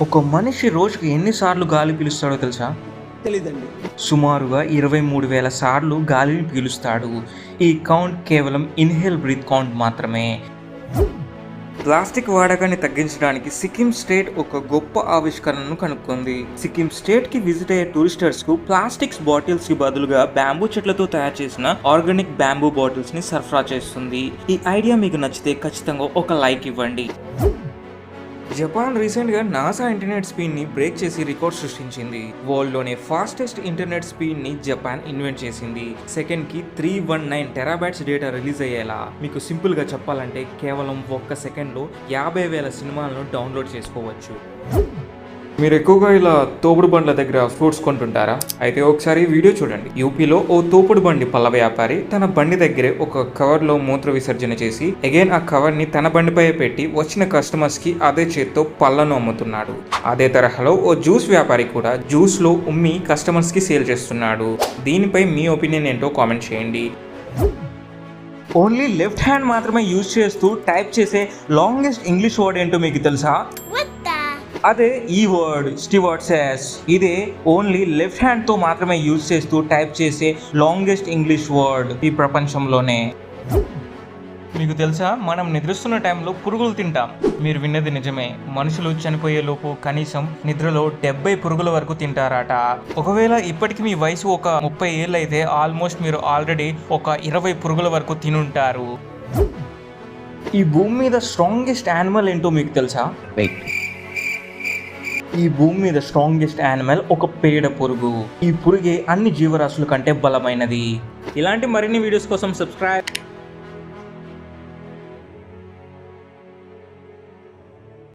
ఒక మనిషి రోజుకి ఎన్నిసార్లు గాలి పీలుస్తాడో తెలుసా? తెలీదండి. సుమారుగా 23,000 సార్లు గాలిని పీలుస్తాడు. ఈ కౌంట్ కేవలం ఇన్హేల్ బ్రీత్ కౌంట్ మాత్రమే. ప్లాస్టిక్ వాడకాన్ని తగ్గించడానికి సిక్కిం స్టేట్ ఒక గొప్ప ఆవిష్కరణను కనుక్కుంది. సిక్కిం స్టేట్ కి విజిట్ అయ్యే టూరిస్టర్స్ కు ప్లాస్టిక్స్ బాటిల్స్ కి బదులుగా బ్యాంబూ చెట్లతో తయారు చేసిన ఆర్గానిక్ బ్యాంబూ బాటిల్స్ ని సరఫరా చేస్తుంది. ఈ ఐడియా మీకు నచ్చితే ఖచ్చితంగా ఒక లైక్ ఇవ్వండి. జపాన్ రీసెంట్ గా నాసా ఇంటర్నెట్ స్పీడ్ ని బ్రేక్ చేసి రికార్డ్ సృష్టించింది. వరల్డ్ లోనే ఫాస్టెస్ట్ ఇంటర్నెట్ స్పీడ్ ని జపాన్ ఇన్వెంట్ చేసింది. సెకండ్ కి 319 టెరాబైట్స్ డేటా రిలీజ్ అయ్యేలా. మీకు సింపుల్ గా చెప్పాలంటే కేవలం 1 సెకండ్ లో 50,000 సినిమాలను డౌన్లోడ్ చేసుకోవచ్చు. మీరు ఎక్కువగా ఇలా తోపుడు బండ్ల దగ్గర ఫ్రూట్స్ కొంటుంటారా? అయితే ఒకసారి వీడియో చూడండి. యూపీలో ఓ తోపుడు బండి పళ్ళ వ్యాపారి తన బండి దగ్గరే ఒక కవర్ లో మూత్ర విసర్జన చేసి అగైన్ ఆ కవర్ ని తన బండిపై పెట్టి వచ్చిన కస్టమర్స్ కి అదే చేత్తో పళ్ళను అమ్ముతున్నాడు. అదే తరహాలో ఓ జ్యూస్ వ్యాపారి కూడా జ్యూస్ లో ఉమ్మి కస్టమర్స్ కి సేల్ చేస్తున్నాడు. దీనిపై మీ ఒపీనియన్ ఏంటో కామెంట్ చేయండి. ఓన్లీ లెఫ్ట్ హ్యాండ్ మాత్రమే యూజ్ చేస్తూ టైప్ చేసే లాంగెస్ట్ ఇంగ్లీష్ వర్డ్ ఏంటో మీకు తెలుసా? అదే ఈ వర్డ్ స్టీవార్డ్సెస్. ఇదే ఓన్లీ లెఫ్ట్ హ్యాండ్ తో మాత్రమే యూజ్ చేస్తూ టైప్ చేసే లాంగెస్ట్ ఇంగ్లీష్ వర్డ్ ఈ ప్రపంచంలోనే. మీకు తెలుసా, మనం నిద్రిస్తున్న టైంలో పురుగులు తింటాం. మీరు విన్నది నిజమే. మనుషులు చనిపోయే లోపు కనీసం నిద్రలో 70 పురుగుల వరకు తింటారట. ఒకవేళ ఇప్పటికి మీ వయసు ఒక 30 ఏళ్ళు అయితే ఆల్మోస్ట్ మీరు ఆల్రెడీ ఒక 20 పురుగుల వరకు తినుంటారు. ఈ భూమి మీద స్ట్రాంగెస్ట్ యానిమల్ ఏంటో మీకు తెలుసా? ఈ భూమి మీద స్ట్రాంగెస్ట్ యానిమల్ ఒక పేడ పురుగు. ఈ పురుగే అన్ని జీవరాశుల కంటే బలమైనది. ఇలాంటి మరిన్ని వీడియోస్ కోసం సబ్స్క్రైబ్